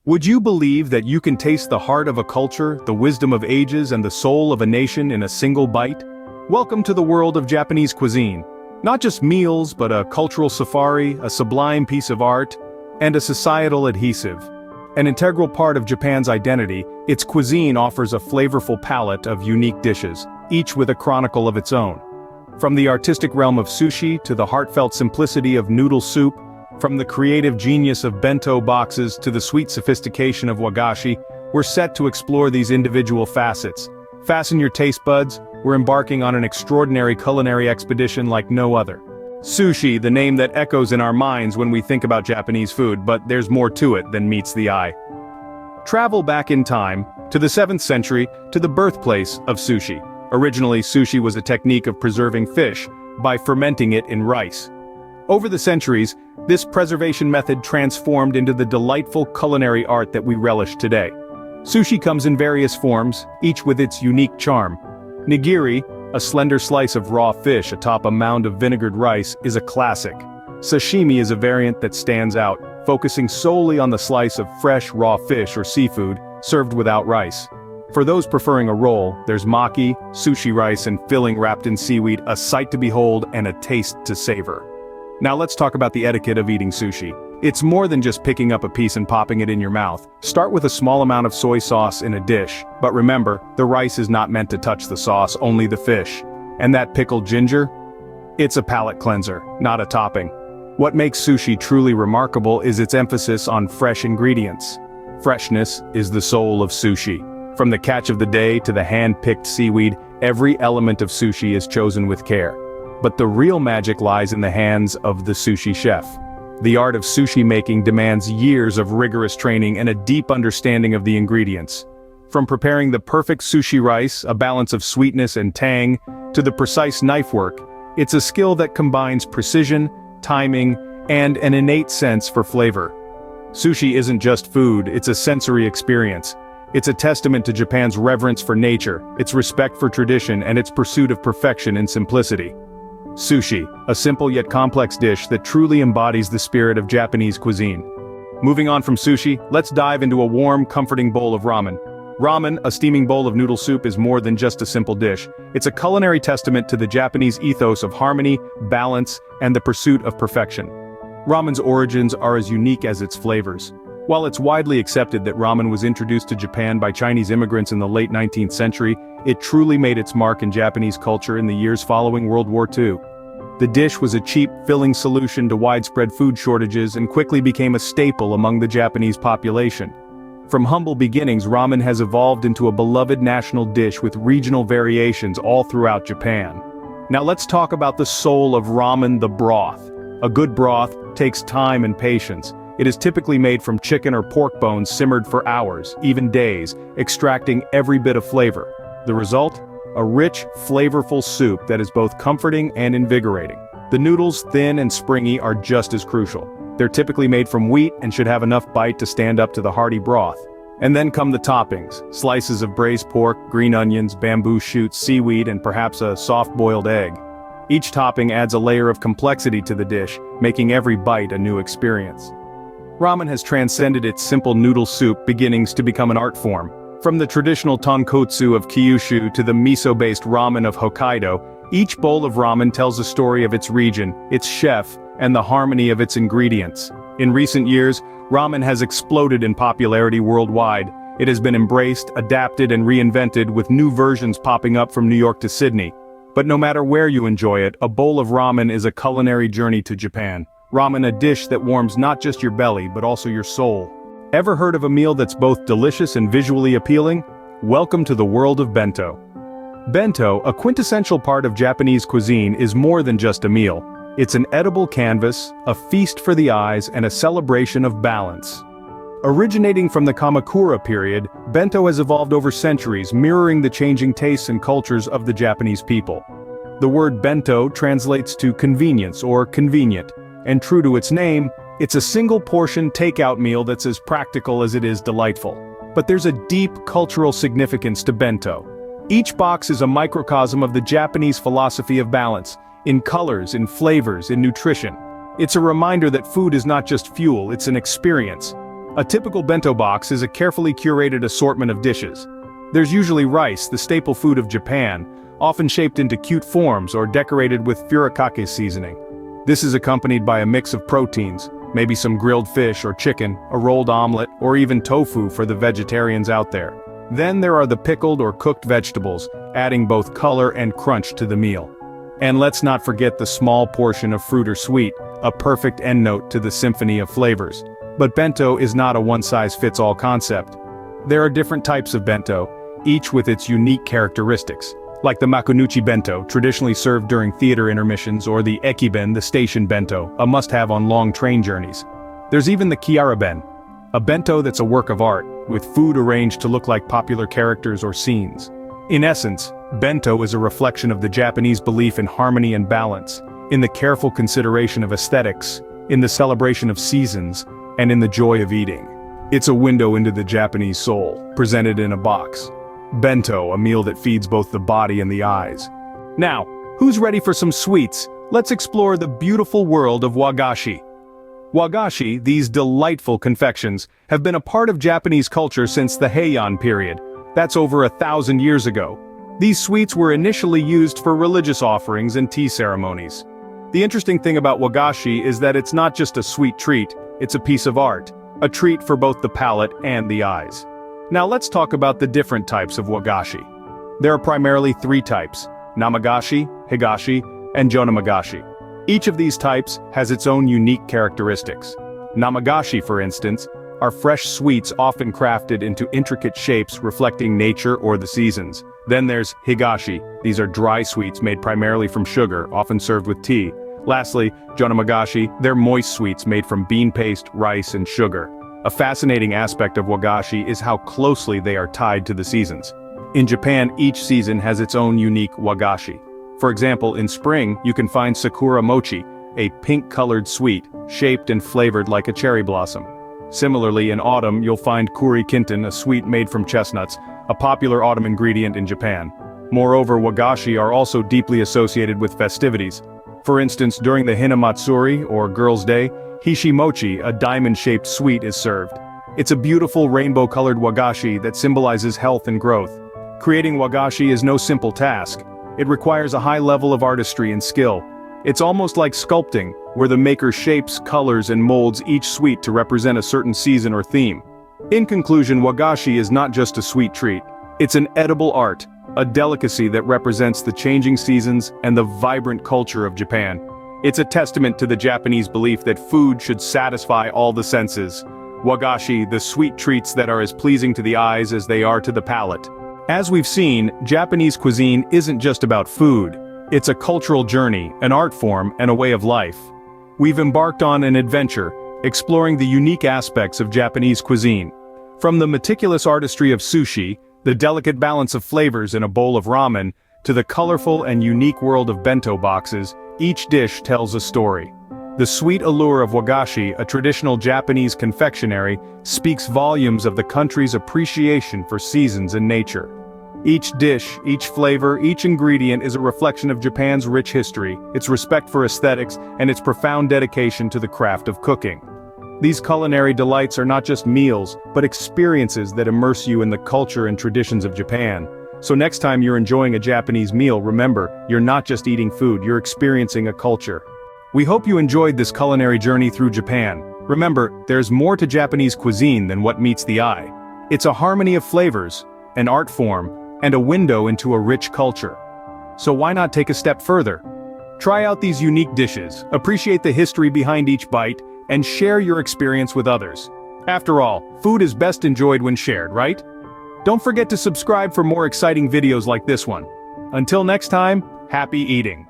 Would you believe that you can taste the heart of a culture, the wisdom of ages, and the soul of a nation in a single bite? Welcome to the world of Japanese cuisine. Not just meals, but a cultural safari, a sublime piece of art, and a societal adhesive. An integral part of Japan's identity, its cuisine offers a flavorful palette of unique dishes, each with a chronicle of its own. From the artistic realm of sushi to the heartfelt simplicity of noodle soup, from the creative genius of bento boxes to the sweet sophistication of wagashi, we're set to explore these individual facets. Fasten your taste buds, we're embarking on an extraordinary culinary expedition like no other. Sushi, the name that echoes in our minds when we think about Japanese food, but there's more to it than meets the eye. Travel back in time, to the 7th century, to the birthplace of sushi. Originally, sushi was a technique of preserving fish by fermenting it in rice. Over the centuries, this preservation method transformed into the delightful culinary art that we relish today. Sushi comes in various forms, each with its unique charm. Nigiri, a slender slice of raw fish atop a mound of vinegared rice, is a classic. Sashimi is a variant that stands out, focusing solely on the slice of fresh raw fish or seafood, served without rice. For those preferring a roll, there's maki, sushi rice and filling wrapped in seaweed, a sight to behold and a taste to savor. Now let's talk about the etiquette of eating sushi. It's more than just picking up a piece and popping it in your mouth. Start with a small amount of soy sauce in a dish, but remember, the rice is not meant to touch the sauce, only the fish. And that pickled ginger? It's a palate cleanser, not a topping. What makes sushi truly remarkable is its emphasis on fresh ingredients. Freshness is the soul of sushi. From the catch of the day to the hand-picked seaweed, every element of sushi is chosen with care. But the real magic lies in the hands of the sushi chef. The art of sushi making demands years of rigorous training and a deep understanding of the ingredients. From preparing the perfect sushi rice, a balance of sweetness and tang, to the precise knife work, it's a skill that combines precision, timing, and an innate sense for flavor. Sushi isn't just food, it's a sensory experience. It's a testament to Japan's reverence for nature, its respect for tradition, and its pursuit of perfection and simplicity. Sushi, a simple yet complex dish that truly embodies the spirit of Japanese cuisine. Moving on from sushi, let's dive into a warm, comforting bowl of ramen. Ramen, a steaming bowl of noodle soup, is more than just a simple dish. It's a culinary testament to the Japanese ethos of harmony, balance, and the pursuit of perfection. Ramen's origins are as unique as its flavors. While it's widely accepted that ramen was introduced to Japan by Chinese immigrants in the late 19th century, it truly made its mark in Japanese culture in the years following World War II. The dish was a cheap, filling solution to widespread food shortages and quickly became a staple among the Japanese population. From humble beginnings, ramen has evolved into a beloved national dish with regional variations all throughout Japan. Now let's talk about the soul of ramen, the broth. A good broth takes time and patience. It is typically made from chicken or pork bones simmered for hours, even days, extracting every bit of flavor. The result? A rich, flavorful soup that is both comforting and invigorating. The noodles, thin and springy, are just as crucial. They're typically made from wheat and should have enough bite to stand up to the hearty broth. And then come the toppings: slices of braised pork, green onions, bamboo shoots, seaweed, and perhaps a soft-boiled egg. Each topping adds a layer of complexity to the dish, making every bite a new experience. Ramen has transcended its simple noodle soup beginnings to become an art form. From the traditional tonkotsu of Kyushu to the miso-based ramen of Hokkaido, each bowl of ramen tells a story of its region, its chef, and the harmony of its ingredients. In recent years, ramen has exploded in popularity worldwide. It has been embraced, adapted, and reinvented, with new versions popping up from New York to Sydney. But no matter where you enjoy it, a bowl of ramen is a culinary journey to Japan. Ramen, a dish that warms not just your belly, but also your soul. Ever heard of a meal that's both delicious and visually appealing? Welcome to the world of bento. Bento, a quintessential part of Japanese cuisine, is more than just a meal. It's an edible canvas, a feast for the eyes, and a celebration of balance. Originating from the Kamakura period, bento has evolved over centuries, mirroring the changing tastes and cultures of the Japanese people. The word bento translates to convenience or convenient, and true to its name, it's a single-portion takeout meal that's as practical as it is delightful. But there's a deep cultural significance to bento. Each box is a microcosm of the Japanese philosophy of balance, in colors, in flavors, in nutrition. It's a reminder that food is not just fuel, it's an experience. A typical bento box is a carefully curated assortment of dishes. There's usually rice, the staple food of Japan, often shaped into cute forms or decorated with furikake seasoning. This is accompanied by a mix of proteins, maybe some grilled fish or chicken, a rolled omelet, or even tofu for the vegetarians out there. Then there are the pickled or cooked vegetables, adding both color and crunch to the meal. And let's not forget the small portion of fruit or sweet, a perfect endnote to the symphony of flavors. But bento is not a one-size-fits-all concept. There are different types of bento, each with its unique characteristics, like the makunuchi bento, traditionally served during theater intermissions, or the ekiben, the station bento, a must-have on long train journeys. There's even the kiaraben, a bento that's a work of art, with food arranged to look like popular characters or scenes. In essence, bento is a reflection of the Japanese belief in harmony and balance, in the careful consideration of aesthetics, in the celebration of seasons, and in the joy of eating. It's a window into the Japanese soul, presented in a box. Bento, a meal that feeds both the body and the eyes. Now, who's ready for some sweets? Let's explore the beautiful world of wagashi. Wagashi, these delightful confections, have been a part of Japanese culture since the Heian period. That's over 1,000 years ago. These sweets were initially used for religious offerings and tea ceremonies. The interesting thing about wagashi is that it's not just a sweet treat, it's a piece of art, a treat for both the palate and the eyes. Now let's talk about the different types of wagashi. There are primarily 3 types: namagashi, higashi, and jonamagashi. Each of these types has its own unique characteristics. Namagashi, for instance, are fresh sweets often crafted into intricate shapes reflecting nature or the seasons. Then there's higashi. These are dry sweets made primarily from sugar, often served with tea. Lastly, jonamagashi, they're moist sweets made from bean paste, rice, and sugar. A fascinating aspect of wagashi is how closely they are tied to the seasons. In Japan, each season has its own unique wagashi. For example, in spring, you can find sakura mochi, a pink-colored sweet, shaped and flavored like a cherry blossom. Similarly, in autumn, you'll find kuri kintan, a sweet made from chestnuts, a popular autumn ingredient in Japan. Moreover, wagashi are also deeply associated with festivities. For instance, during the Hinamatsuri, or Girls' Day, hishimochi, a diamond-shaped sweet, is served. It's a beautiful rainbow-colored wagashi that symbolizes health and growth. Creating wagashi is no simple task. It requires a high level of artistry and skill. It's almost like sculpting, where the maker shapes, colors, and molds each sweet to represent a certain season or theme. In conclusion, wagashi is not just a sweet treat. It's an edible art, a delicacy that represents the changing seasons and the vibrant culture of Japan. It's a testament to the Japanese belief that food should satisfy all the senses. Wagashi, the sweet treats that are as pleasing to the eyes as they are to the palate. As we've seen, Japanese cuisine isn't just about food. It's a cultural journey, an art form, and a way of life. We've embarked on an adventure, exploring the unique aspects of Japanese cuisine. From the meticulous artistry of sushi, the delicate balance of flavors in a bowl of ramen, to the colorful and unique world of bento boxes, each dish tells a story. The sweet allure of wagashi, a traditional Japanese confectionery, speaks volumes of the country's appreciation for seasons and nature. Each dish, each flavor, each ingredient is a reflection of Japan's rich history, its respect for aesthetics, and its profound dedication to the craft of cooking. These culinary delights are not just meals, but experiences that immerse you in the culture and traditions of Japan. So next time you're enjoying a Japanese meal, remember, you're not just eating food, you're experiencing a culture. We hope you enjoyed this culinary journey through Japan. Remember, there's more to Japanese cuisine than what meets the eye. It's a harmony of flavors, an art form, and a window into a rich culture. So why not take a step further? Try out these unique dishes, appreciate the history behind each bite, and share your experience with others. After all, food is best enjoyed when shared, right? Don't forget to subscribe for more exciting videos like this one. Until next time, happy eating!